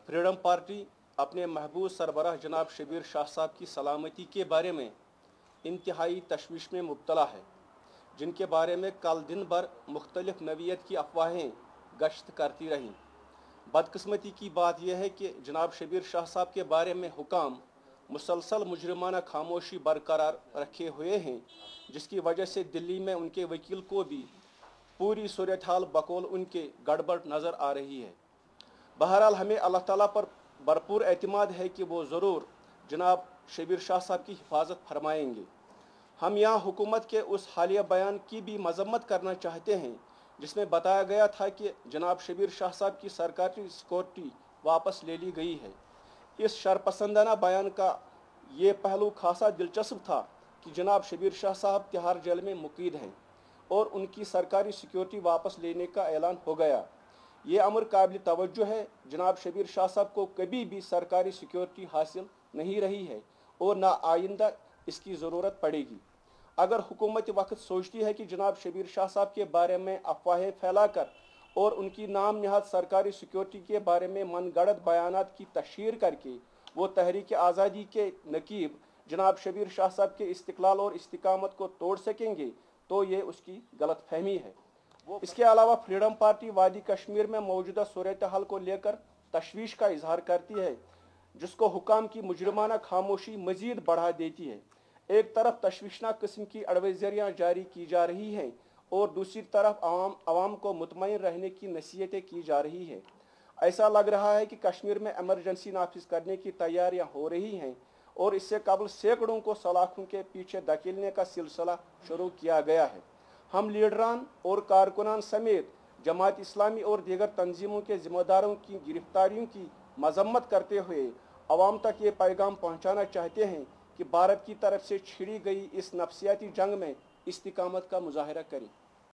Freedom party अपने महबूब सरबराह जनाब शबीर शाह साहब की सलामती के बारे में इंतहाई तशवीश में मुब्तला है, जिनके बारे में कल दिन भर मुख्तलिफ नवीयत की अफवाहें गश्त करती रहीं। बदकिस्मती की बात यह है कि जनाब शबीर शाह साहब के बारे में हुकाम मुसलसल मुजरिमाना खामोशी बरकरार रखे हुए हैं, जिसकी वजह से दिल्ली में उनके वकील को भी पूरी सूरत हाल बकौल उनके गड़बड़ नज़र आ रही है। बहरहाल हमें अल्लाह ताला पर भरपूर एतमाद है कि वो ज़रूर जनाब शबीर शाह साहब की हिफाजत फरमाएंगे। हम यहाँ हुकूमत के उस हालिया बयान की भी मजम्मत करना चाहते हैं जिसमें बताया गया था कि जनाब शबीर शाह साहब की सरकारी सिक्योरिटी वापस ले ली गई है। इस शरपसंदाना बयान का ये पहलू खासा दिलचस्प था कि जनाब शबीर शाह साहब तिहाड़ जेल में मुकीद हैं और उनकी सरकारी सिक्योरिटी वापस लेने का ऐलान हो गया। ये अमर काबिल तवज्जो है। जनाब शबीर शाह साहब को कभी भी सरकारी सिक्योरिटी हासिल नहीं रही है और ना आइंदा इसकी ज़रूरत पड़ेगी। अगर हुकूमत वक्त सोचती है कि जनाब शबीर शाह साहब के बारे में अफवाहें फैलाकर और उनकी नाम नहाद सरकारी सिक्योरिटी के बारे में मनगढ़ंत बयानात की तशहीर करके वो तहरीक आज़ादी के नकीब जनाब शबीर शाह साहब के इस्तिक़लाल और इस्तिकामत को तोड़ सकेंगे, तो ये उसकी गलत फहमी है। इसके अलावा फ्रीडम पार्टी वादी कश्मीर में मौजूदा सूरत हाल को लेकर तशवीश का इजहार करती है, जिसको हुकाम की मुजरिमाना खामोशी मजीद बढ़ा देती है। एक तरफ तशवीशनाक किस्म की एडवाइजरियाँ जारी की जा रही हैं और दूसरी तरफ आवाम को मुतमईन रहने की नसीहतें की जा रही हैं। ऐसा लग रहा है कि कश्मीर में एमरजेंसी नाफिज करने की तैयारियां हो रही हैं और इससे कबल सैकड़ों को सलाखों के पीछे धकेलने का सिलसिला शुरू किया गया है। हम लीडरान और कारकुनान समेत जमात इस्लामी और दीगर तंजीमों के जिम्मेदारों की गिरफ्तारियों की मजम्मत करते हुए अवाम तक ये पैगाम पहुँचाना चाहते हैं कि भारत की तरफ से छिड़ी गई इस नफसियाती जंग में इस्तिकामत का मुजाहरा करें।